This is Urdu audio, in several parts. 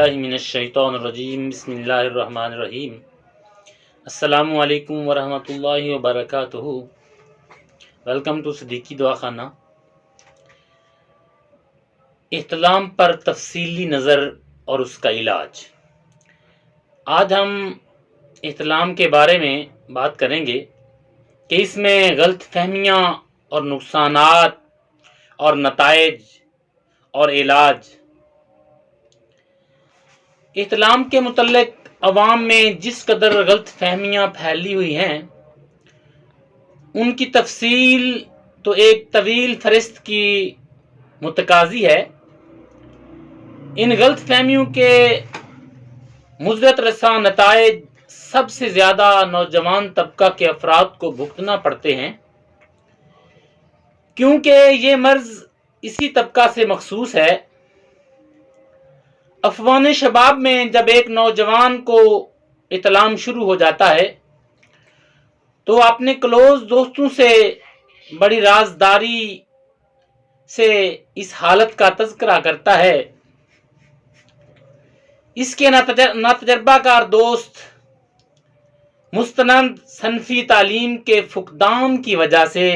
باللہ من الشیطان الرجیم بسم اللہ الرحمن الرحیم السلام علیکم ورحمۃ اللہ وبرکاتہ۔ ویلکم ٹو صدیقی دعا خانہ۔ احتلام پر تفصیلی نظر اور اس کا علاج۔ آج ہم احتلام کے بارے میں بات کریں گے کہ اس میں غلط فہمیاں اور نقصانات اور نتائج اور علاج۔ احتلام کے متعلق عوام میں جس قدر غلط فہمیاں پھیلی ہوئی ہیں ان کی تفصیل تو ایک طویل فہرست کی متقاضی ہے۔ ان غلط فہمیوں کے مضرت رساں نتائج سب سے زیادہ نوجوان طبقہ کے افراد کو بھگتنا پڑتے ہیں، کیونکہ یہ مرض اسی طبقہ سے مخصوص ہے۔ افغان شباب میں جب ایک نوجوان کو احتلام شروع ہو جاتا ہے تو اپنے کلوز دوستوں سے بڑی رازداری سے اس حالت کا تذکرہ کرتا ہے۔ اس کے ناتجربہ کار دوست مستند صنفی تعلیم کے فقدان کی وجہ سے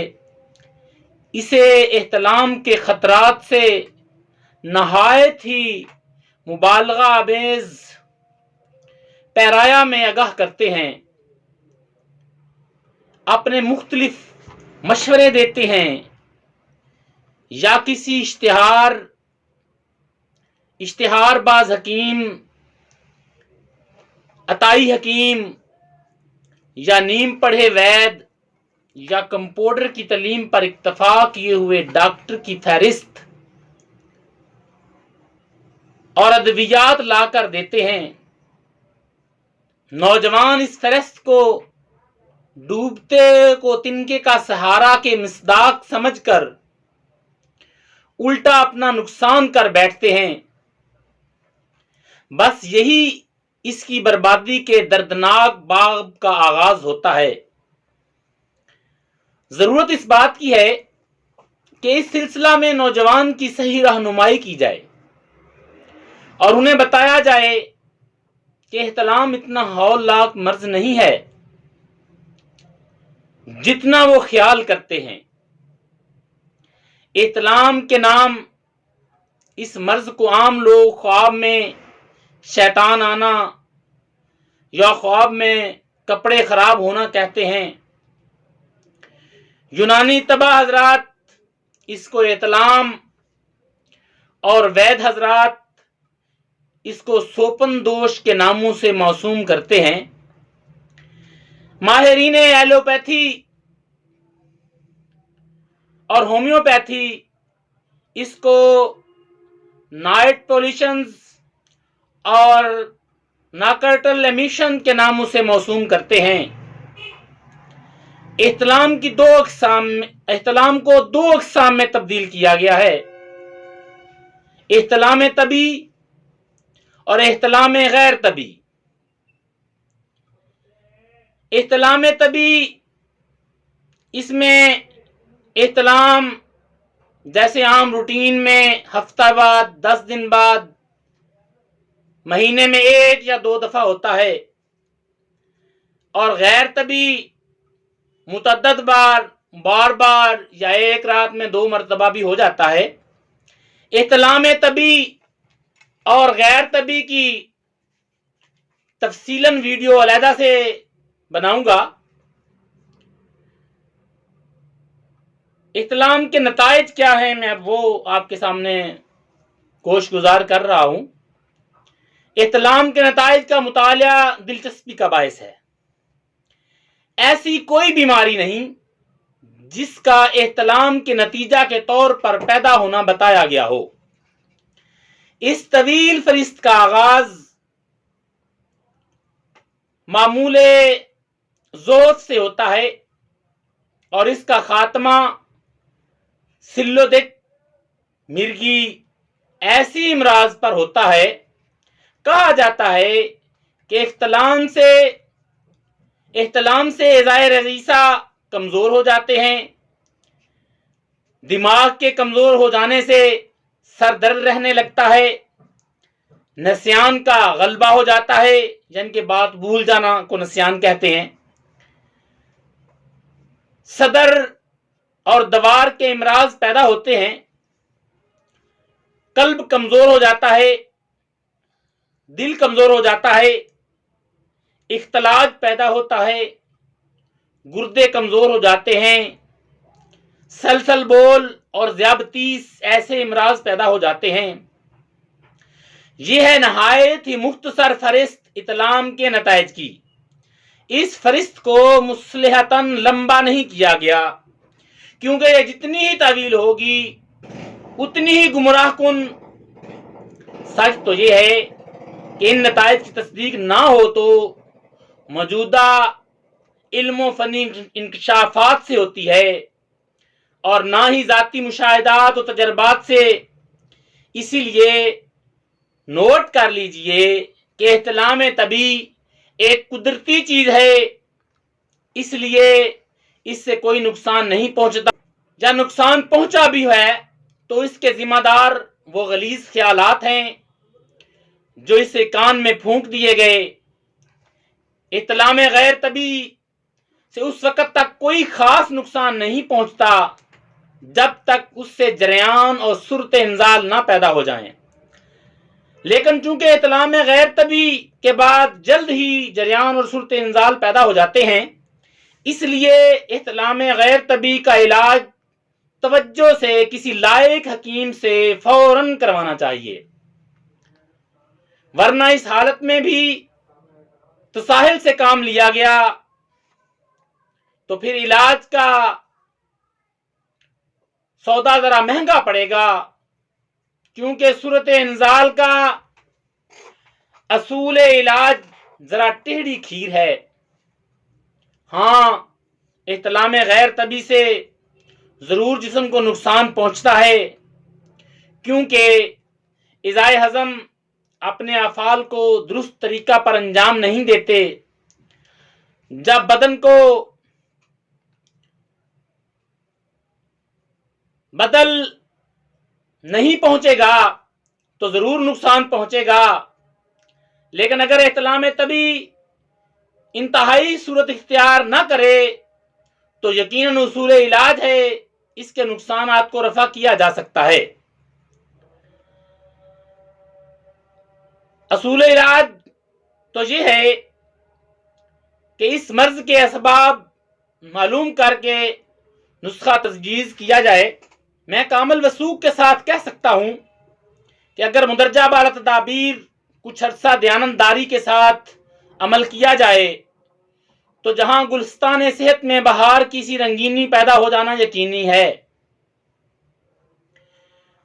اسے احتلام کے خطرات سے نہایت ہی مبالغہ آمیز پیرایا میں آگاہ کرتے ہیں، اپنے مختلف مشورے دیتے ہیں یا کسی اشتہار باز حکیم، عطائی حکیم یا نیم پڑھے وید یا کمپاؤنڈر کی تعلیم پر اکتفا کیے ہوئے ڈاکٹر کی فہرست اور ادویات لا کر دیتے ہیں۔ نوجوان اس فہرست کو ڈوبتے کو تنکے کا سہارا کے مصداق سمجھ کر الٹا اپنا نقصان کر بیٹھتے ہیں۔ بس یہی اس کی بربادی کے دردناک باب کا آغاز ہوتا ہے۔ ضرورت اس بات کی ہے کہ اس سلسلہ میں نوجوان کی صحیح رہنمائی کی جائے اور انہیں بتایا جائے کہ احتلام اتنا ہولناک مرض نہیں ہے جتنا وہ خیال کرتے ہیں۔ احتلام کے نام اس مرض کو عام لوگ خواب میں شیطان آنا یا خواب میں کپڑے خراب ہونا کہتے ہیں۔ یونانی طباء حضرات اس کو احتلام اور وید حضرات اس کو سوپن دوش کے ناموں سے موسوم کرتے ہیں۔ ماہرین ایلوپیتھی اور ہومیوپیتھی اس کو نائٹ پولیشنز اور ناکرٹل ایمیشن کے ناموں سے موسوم کرتے ہیں۔ احتلام کو دو اقسام میں تبدیل کیا گیا ہے: احتلام طبی اور احتلام غیر طبی۔ احتلام طبی اس میں احتلام جیسے عام روٹین میں ہفتہ بعد، 10 دن بعد، مہینے میں 1 یا 2 دفعہ ہوتا ہے، اور غیر طبی متعدد بار یا ایک رات میں 2 مرتبہ بھی ہو جاتا ہے۔ احتلام طبی اور غیر طبی کی تفصیلاً ویڈیو علیحدہ سے بناؤں گا۔ احتلام کے نتائج کیا ہیں میں وہ آپ کے سامنے گوش گزار کر رہا ہوں۔ احتلام کے نتائج کا مطالعہ دلچسپی کا باعث ہے۔ ایسی کوئی بیماری نہیں جس کا احتلام کے نتیجہ کے طور پر پیدا ہونا بتایا گیا ہو۔ اس طویل فہرست کا آغاز معمول زوت سے ہوتا ہے اور اس کا خاتمہ سلودک مرگی ایسی امراض پر ہوتا ہے۔ کہا جاتا ہے کہ احتلام سے اعضائے رئیسہ کمزور ہو جاتے ہیں، دماغ کے کمزور ہو جانے سے سر درد رہنے لگتا ہے، نسیان کا غلبہ ہو جاتا ہے، یعنی کہ بات بھول جانا کو نسیان کہتے ہیں، صدر اور دوار کے امراض پیدا ہوتے ہیں، قلب کمزور ہو جاتا ہے، دل کمزور ہو جاتا ہے، اختلاط پیدا ہوتا ہے، گردے کمزور ہو جاتے ہیں، سلسل بول اور ذیابطیس ایسے امراض پیدا ہو جاتے ہیں۔ یہ ہے نہایت ہی مختصر فہرست اسلام کے نتائج کی۔ اس فہرست کو مصلحتاً لمبا نہیں کیا گیا، کیونکہ یہ جتنی ہی طویل ہوگی اتنی ہی گمراہ کن۔ سچ تو یہ ہے کہ ان نتائج کی تصدیق نہ ہو تو موجودہ علم و فنی انکشافات سے ہوتی ہے، اور نہ ہی ذاتی مشاہدات و تجربات سے۔ اسی لیے نوٹ کر لیجئے کہ احتلام طبی ایک قدرتی چیز ہے، اس لیے اس سے کوئی نقصان نہیں پہنچتا، یا نقصان پہنچا بھی ہے تو اس کے ذمہ دار وہ غلیظ خیالات ہیں جو اسے کان میں پھونک دیے گئے۔ احتلام غیر طبی سے اس وقت تک کوئی خاص نقصان نہیں پہنچتا جب تک اس سے جریان اور صورت انزال نہ پیدا ہو جائیں، لیکن چونکہ احتلام غیر طبی کے بعد جلد ہی جریان اور صورت انزال پیدا ہو جاتے ہیں، اس لیے احتلام غیر طبی کا علاج توجہ سے کسی لائق حکیم سے فوراً کروانا چاہیے، ورنہ اس حالت میں بھی تساہل سے کام لیا گیا تو پھر علاج کا سودا ذرا مہنگا پڑے گا، کیونکہ صورت انزال کا اصول علاج ذرا ٹیڑھی کھیر ہے۔ ہاں، احتلام غیر طبی سے ضرور جسم کو نقصان پہنچتا ہے، کیونکہ اعضائے ہضم اپنے افعال کو درست طریقہ پر انجام نہیں دیتے۔ جب بدن کو بدل نہیں پہنچے گا تو ضرور نقصان پہنچے گا، لیکن اگر احتلام طبی انتہائی صورت اختیار نہ کرے تو یقیناً اصول علاج ہے، اس کے نقصانات کو رفع کیا جا سکتا ہے۔ اصول علاج تو یہ ہے کہ اس مرض کے اسباب معلوم کر کے نسخہ تجویز کیا جائے۔ میں کامل وثوق کے ساتھ کہہ سکتا ہوں کہ اگر مندرجہ بالا تدابیر کچھ عرصہ دیانتداری کے ساتھ عمل کیا جائے تو جہاں گلستان صحت میں بہار کی سی رنگینی پیدا ہو جانا یقینی ہے،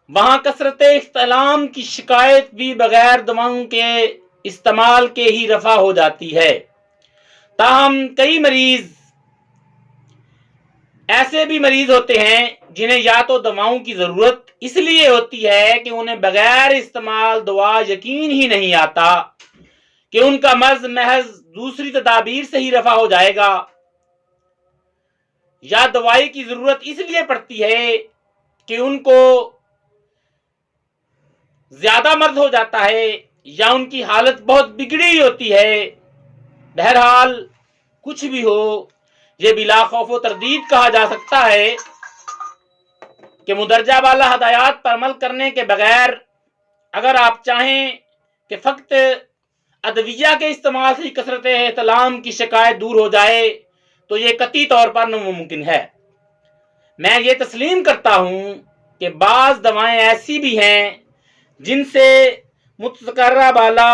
وہاں کثرت احتلام کی شکایت بھی بغیر دواؤں کے استعمال کے ہی رفع ہو جاتی ہے۔ تاہم کئی مریض ایسے بھی مریض ہوتے ہیں جنہیں یا تو دواؤں کی ضرورت اس لیے ہوتی ہے کہ انہیں بغیر استعمال دوا یقین ہی نہیں آتا کہ ان کا مرض محض دوسری تدابیر سے ہی رفع ہو جائے گا، یا دوائی کی ضرورت اس لیے پڑتی ہے کہ ان کو زیادہ مرض ہو جاتا ہے یا ان کی حالت بہت بگڑی ہوتی ہے۔ بہرحال کچھ بھی ہو، یہ بلا خوف و تردید کہا جا سکتا ہے کہ مندرجہ بالا ہدایات پر عمل کرنے کے بغیر اگر آپ چاہیں کہ فقط ادویہ کے استعمال سے کثرت احتلام کی شکایت دور ہو جائے تو یہ قطعی طور پر ناممکن ہے۔ میں یہ تسلیم کرتا ہوں کہ بعض دوائیں ایسی بھی ہیں جن سے متذکرہ بالا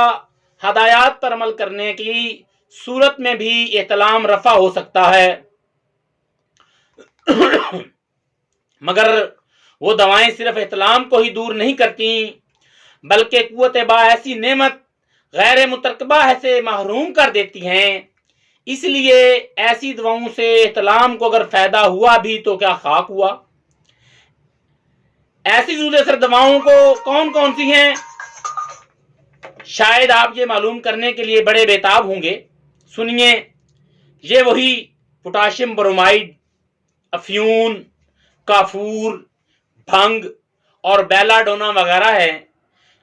ہدایات پر عمل کرنے کی صورت میں بھی احتلام رفع ہو سکتا ہے، مگر وہ دوائیں صرف احتلام کو ہی دور نہیں کرتی بلکہ قوت با ایسی نعمت غیر مترکبہ سے محروم کر دیتی ہیں۔ اس لیے ایسی دواؤں سے احتلام کو اگر فائدہ ہوا بھی تو کیا خاک ہوا۔ ایسی زود اثر دواؤں کو کون کون سی ہیں، شاید آپ یہ معلوم کرنے کے لیے بڑے بےتاب ہوں گے۔ سنیے، یہ وہی پوٹاشیم برومائڈ، افیون، کافور، بھنگ اور بیلا ڈونا وغیرہ ہے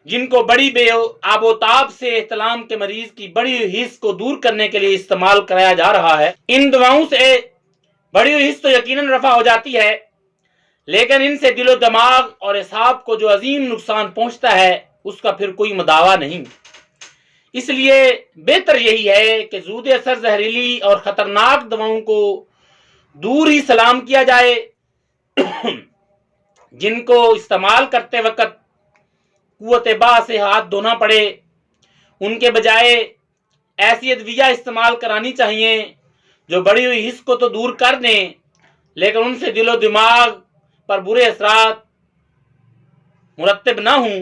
جن کو بڑی بے آب و تاب سے احتلام کے مریض کی بڑی ہوئی حس کو دور کرنے کے لیے استعمال کرایا جا رہا ہے۔ ان دواؤں سے بڑی ہوئی حس تو یقیناً رفع ہو جاتی ہے، لیکن ان سے دل و دماغ اور اعصاب کو جو عظیم نقصان پہنچتا ہے اس کا پھر کوئی مداوع نہیں۔ اس لیے بہتر یہی ہے کہ زود اثر زہریلی اور خطرناک دواؤں کو دور ہی سلام کیا جائے، جن کو استعمال کرتے وقت قوت با سے ہاتھ دھونا پڑے۔ ان کے بجائے ایسی ادویہ استعمال کرانی چاہیے جو بڑی ہوئی حس کو تو دور کر دیں، لیکن ان سے دل و دماغ پر برے اثرات مرتب نہ ہوں۔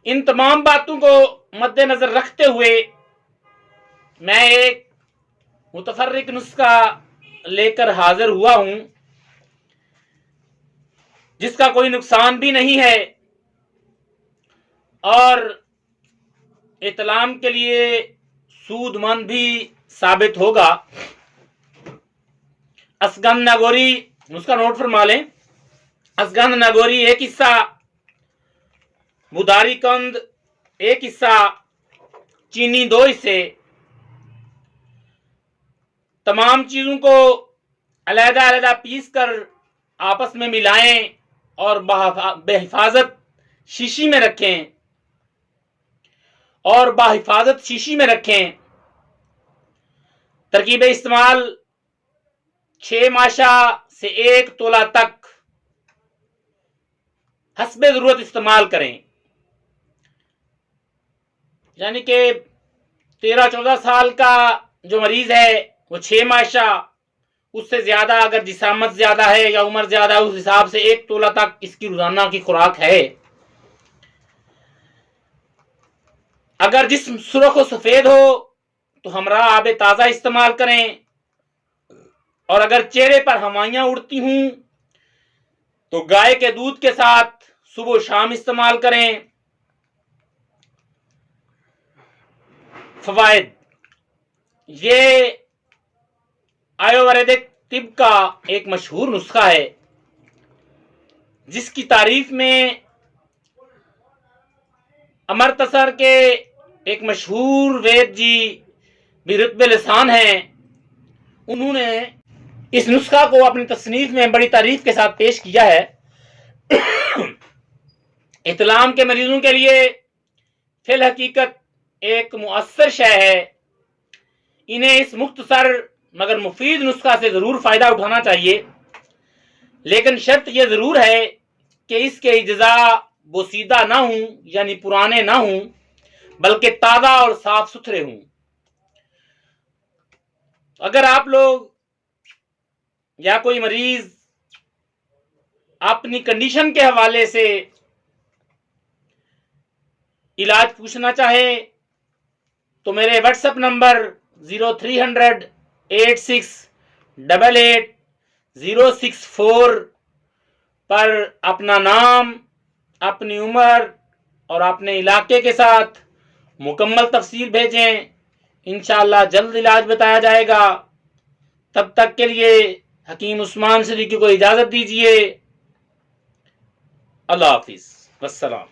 ان تمام باتوں کو مد نظر رکھتے ہوئے میں ایک متفرق نسخہ لے کر حاضر ہوا ہوں، جس کا کوئی نقصان بھی نہیں ہے اور احتلام کے لیے سود مند بھی ثابت ہوگا۔ اسگند ناگوری نسخہ نوٹ فرما لیں۔ اسگند ناگوری ایک حصہ، بداری کند ایک حصہ، چینی 2 حصے۔ تمام چیزوں کو علیحدہ علیحدہ پیس کر آپس میں ملائیں اور بحفاظت شیشی میں رکھیں ترکیب استعمال 6 ماشا سے 1 تولہ تک حسب ضرورت استعمال کریں، یعنی کہ 13-14 سال کا جو مریض ہے وہ 6 ماشا، اس سے زیادہ اگر جسامت زیادہ ہے یا عمر زیادہ ہے اس حساب سے 1 تولہ تک اس کی روزانہ کی خوراک ہے۔ اگر جسم سرخ و سفید ہو تو ہمراہ آب تازہ استعمال کریں، اور اگر چہرے پر ہوائیاں اڑتی ہوں تو گائے کے دودھ کے ساتھ صبح و شام استعمال کریں۔ فوائد: یہ آیورویدک طب کا ایک مشہور نسخہ ہے، جس کی تعریف میں امرتسر کے ایک مشہور وید جی بھی رتبے لسان ہیں۔ انہوں نے اس نسخہ کو اپنی تصنیف میں بڑی تعریف کے ساتھ پیش کیا ہے۔ احتلام کے مریضوں کے لیے فی الحقیقت ایک مؤثر شے ہے۔ انہیں اس مختصر مگر مفید نسخہ سے ضرور فائدہ اٹھانا چاہیے، لیکن شرط یہ ضرور ہے کہ اس کے اجزاء بوسیدہ نہ ہوں، یعنی پرانے نہ ہوں، بلکہ تازہ اور صاف ستھرے ہوں۔ اگر آپ لوگ یا کوئی مریض اپنی کنڈیشن کے حوالے سے علاج پوچھنا چاہے تو میرے واٹس ایپ نمبر 0300 8688 064 پر اپنا نام، اپنی عمر اور اپنے علاقے کے ساتھ مکمل تفصیل بھیجیں۔ انشاءاللہ جلد علاج بتایا جائے گا۔ تب تک کے لیے حکیم عثمان صدیقی کو اجازت دیجیے۔ اللہ حافظ، والسلام۔